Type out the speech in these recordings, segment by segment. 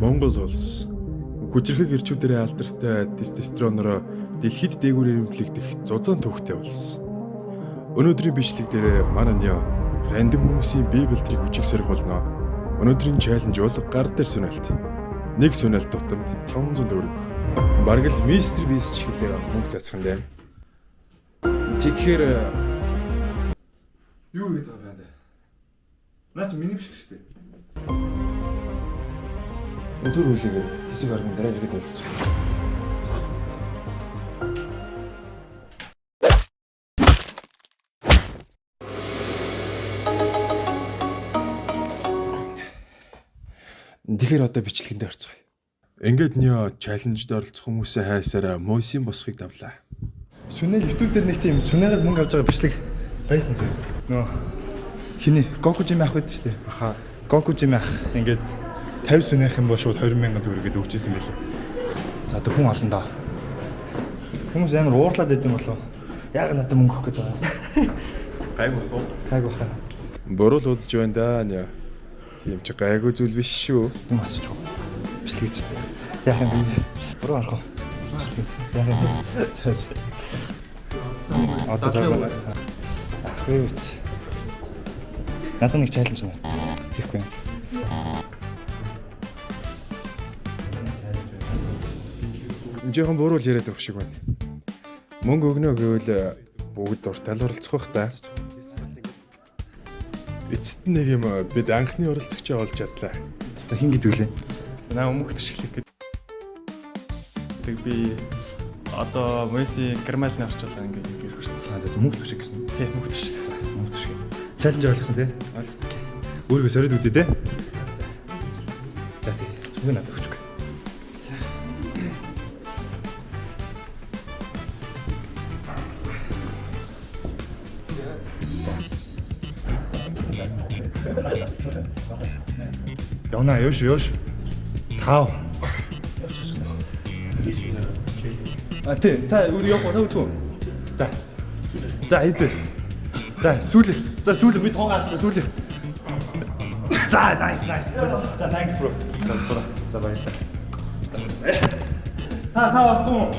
Монгол улс хүчирхэг эрчүүдэрээ алдартай тестостероноор дэлхийд дээгүүр ирэмтлэгдэх зузаан төвхтэй улс. Өнөөдрийн бичлэг дээр манай рандом хүмүүсийн бие бэлтрийг хүчийг сорих болно. Өнөөдрийн чаленж бол гар дээр сүнэлт. Нэг сүнэлт тутамд 500 төгрөг. Бараг л мистер бист ч хэлээ мөнгө цацхан дээ. Тэгэхээр юу гэдэг юм бэ? Наач миний бичлэг шүү дээ. Өдөр үлээгээр хэсэг аргын дараа иргэд уулзсан. Тэгэхээр одоо бичлэгэндээ орцгоё. Ингээд чаленжд оролцох хүмүүсээ хайсараа Мойсийн босхийг давлаа. Сүнээ YouTube дээр нэг тийм сүнээгээд мөнгө авч байгаа бичлэг байсан зэрэг. Хиний Гоку Жими ах байдаг шүү дээ. Аха. Гоку Жими ах ингээд 50 сүнээх юм бол шууд 20,000 төгрөг өгчээсэн байлээ. За одоо хүн олон доо. Хүмүүс амар уурлаад байд юм болов. Яг надад мөнгө өгөх гэдэг байгаа. Гайгүй баха. Буруу л удаж байна даа. Тийм ч гайгүй зүйл биш шүү. Юм асууж байгаа. Бичлэгч. Яах юм бэ? Буруу арах уу? Яах юм бэ? Одоо цагаа. Хөөц. Надад нэг чаленж байна. Хийхгүй юм. Жохон буруу л яриад байх шиг байна. Мөнгө өгнө гэвэл бүгд дуртай оролцох бах та. Эцэст нэг юм бид анхны оролцогчоо олж чадлаа. За хин гэдэг үлээ. Наа өмнөх төшөглөх гэдэг би одоо Месси Германы орчлоо ингээд ирсэн. За мөнгө төшөг гэсэн. Тийм мөнгө төшөг. За мөнгө төшөг. Чаленж ойлгосон тий? Ойлгосон. Өөрийгөө сорид үзье тий? За тий. Зүгээр надад өгч. Явна ёш. Тав. Тэ та өөр явах уу зү. За. За идэ. За сүүлэх. За сүүлэх би тоогаацсан сүүлэх. За nice. За thanks bro. За баярлалаа. Та авахгүй.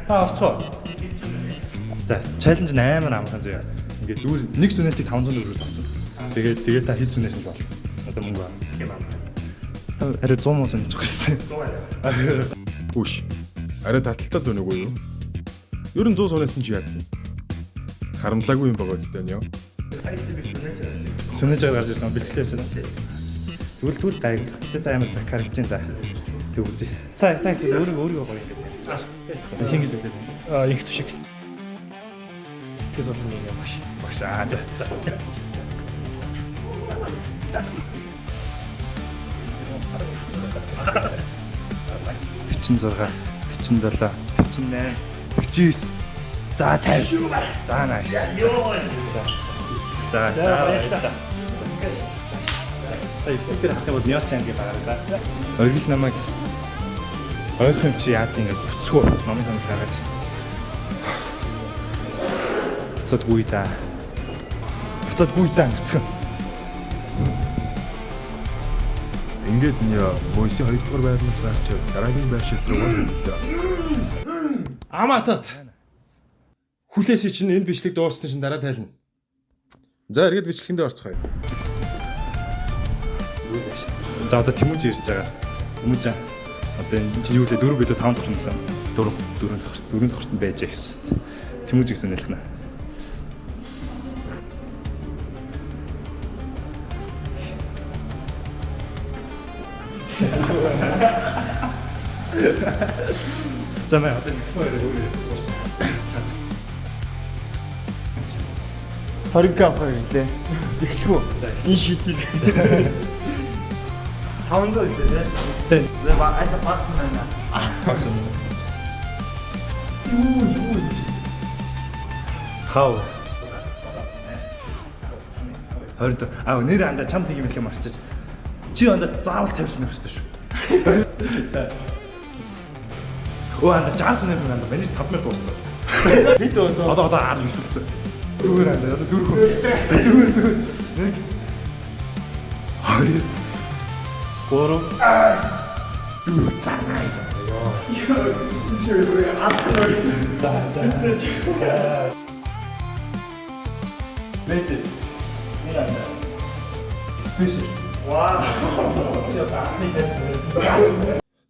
Та авчихоо. За чаленж 8 амхан зөө. Ингээд зүгээр нэг сүнэлтийг 500 төгрөгөөр авсан. Тэгээд та хэд сүнээс нь бол. Одоо мөнгө аа. Арай 100 мөн сүнэж байгаа шүү дээ. Үш. Арай таталтаад байна уу юу? Ер нь 100 сунаас нь чи яадлаа. Харамдлаагүй юм байгаа үстэй нё. Сүнэж байгаа гарч ирсэн бэлтгэл явж байна. Тэгвэл гайг. Гэтэ та амар бакар гэж та. Тэг үзье. Та өөрийгөө гоё. Хин гэдэг үү? Их төшиг. Тэс болох юм байна. Багш. За. Фичин 6, фичин 7, фичин 8, 49. За 50. За nice. За. Ай бүгд хатаа бол мяс чанга байгаа. За. Оргил намайг ойрхон юм чи яад ингэ буцгүй номын санаас гараад ирсэн. Буцадгүй та. Буцсан. Ингээд Мойсийн 2 дугаар байрнаас гарч дараагийн байршил руу хэллээ. Аматат. Хүлээсээ чинь энэ бичлэг дууссан чинь дараа тайлна. За эргээд бичлэгэндээ орцгоё. За одоо Тэмүүж ирж байгаа. Тэмүүж одоо энэ чинь юу лээ 4 бид 5 дахь нь лээ. 4 дахьт нь байж гэсэн. Тэмүүж гэсэн нэлхнэ. За мэ одоо өөрөө суусан. 20 кафе гэлээ. Эхлэхүү. Энэ шитийг 500 үлээ тий. Тэ айта багсан байна. Багсан. Юу Хау. 20 нэр анда чамд нэг юм хэлэх юм арчиж. Чи анда заавал 50 сүнэх хэрэгтэй шүү. За. Анда 60 сүнэх юм анда манайс 5000 дууссан. Хэд одоо 10 өсвөлцсөн. Зүгээр анда одоо 4 хүн. Зүгээр. 1 2 3 За nice. Лети. Миранда. Спешиал. Вау. Чи анхны дэс.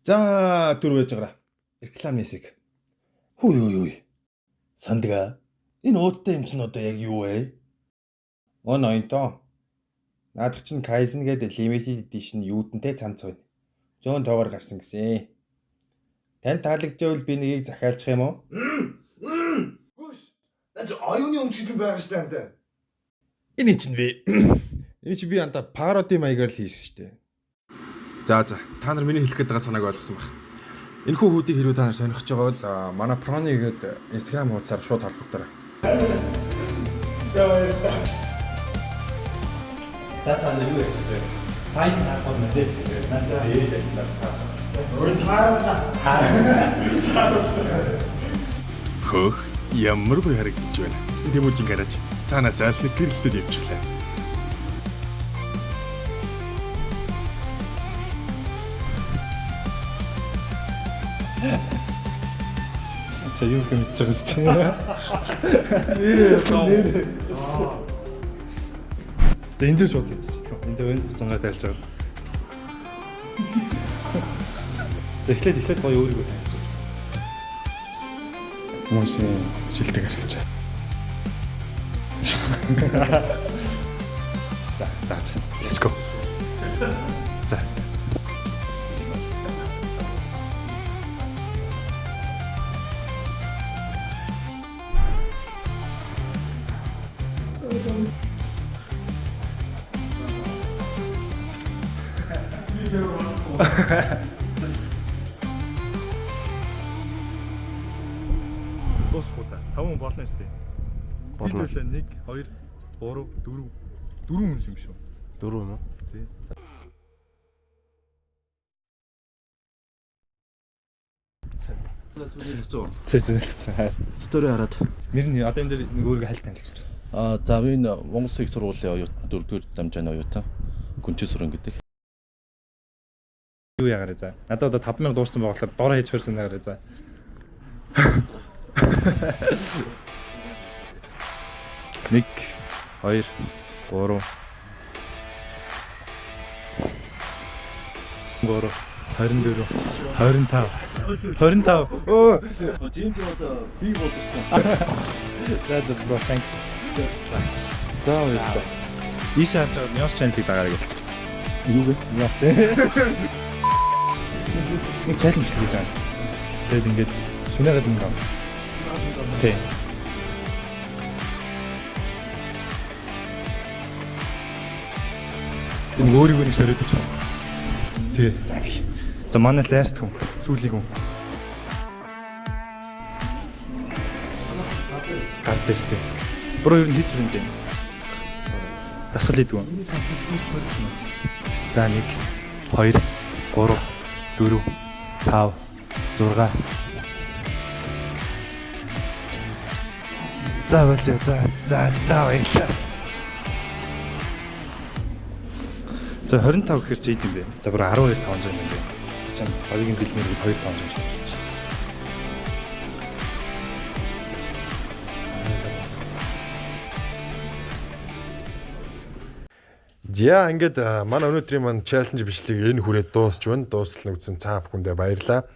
За түр байж байгаа. Рекламын хэсэг. Хүй. Сандга. Энэ уудтай юм чинь одоо яг юу вэ? Оноёнтоо. Наадах чинь Kaizen гэдэг limited edition юудэнтэй цамц байна. 100 тоогоор гарсан гэсэн. Танд таалагджээвэл би нэгийг захиалчих юм уу? Хүш. Наач оюуны өмчгөл байгаа штэ амтай. Энэ чинь би. Энэ чи би анда пароди маягаар л хийсэн шүү дээ. За та нар миний хэлэх гээд байгаа санааг ойлгосон баг. Энэхүү хүүдийг хэрвээ та нар сонирхож байгаа бол манай Prony гэдэг Instagram хуудасаар шууд холбогдорой. За баярлалаа. Тата нэг юу яах вэ? Сайн таахад мэдээж дээ. Наашаа ээлж ажиллаа. Өөрөөр таараа. Хөх ямар гоё харагдаж байна. Тэмүүжин гараж цаанаас аль нэг гэрэлтэд явчихлаа. За юу юм хийж байгаа сте. За энэ дээр шууд хийчихсэн. Энд дээр өндөр буцангаар тайлж байгаа. За эхлээд гоё өөрийгөө тавьж байгаа. Хүмүүсийн шилдэг харагч. За. Let's go. За. Дуусгуу та. 5 болно сте. Болно. 1 2 3 4 хүн юм шүү. 4 юм уу? Тий. Сэсэлсэн. Стори хараад. Нэр нь одоо энэ дээр нэг өөрийгөө хальт танилцуулж байгаа. За би энэ Монгол Улсын их сургуулийн оюутан 4-р дамжааны оюутан Гүнчи Сүрэн гэдэг. Юу яагараа за. Надад одоо 5000 дууссан байгаа болохоор дор хийж хөрсөн яагараа за. 1 2 3 24 25 оо Тийм одоо би бодсон. за bro thanks За баярлалаа. ийш харж байгаа Мёс чанелыг дагараа гэлч Юу вэ? Мёс чанел нэг чаленж хийж байгаа. Тэгээд ингээд сүнэгээд ингээд тий. Тэг өөрийгөө нэг сориод өгч байгаа. Тий. За тий. За манай last хүн, сүүлийн хүн. Гард дээр тий. Бро ер нь хийц юм дээ. Дасгал хийдгүү. За 1 2 3 4 5 6 За болоо за баярлаа. За 25 гэхэр чи хэд юм бэ? За бүр 12500 юм байна. Чам хоёрын бэлмээр 2500 шилжиж байна. За ингээд манай өнөөдрийн маань чаленж бичлэг энэ хүрээд дуусч байна. Дуустал үзсэн цаа бүхэндээ баярлалаа.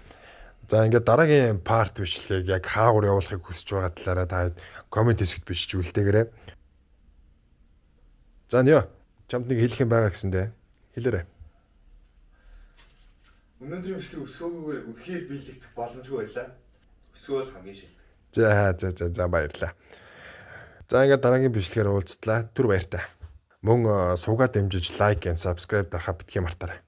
За ингээд дараагийн парт бичлэгийг яг хаагур явуулахыг хүсэж байгаа талаараа та комент хэсэгт бичиж үлдээгээрэй. За нё чамд нэг хэлэх юм байгаа гэсэндээ хэлээрэй. Өнөөдрийн бичлэг өсгөөгүйгээр үнэхээр биелэгдэх боломжгүй байлаа. Өсгөөл хамгийн шил. За баярлалаа. За ингээд дараагийн бичлэгээр уулзтлаа. Түр баяртай. Мөн суугаад дэмжиж лайк and subscribe дарахаа битгий мартаарай.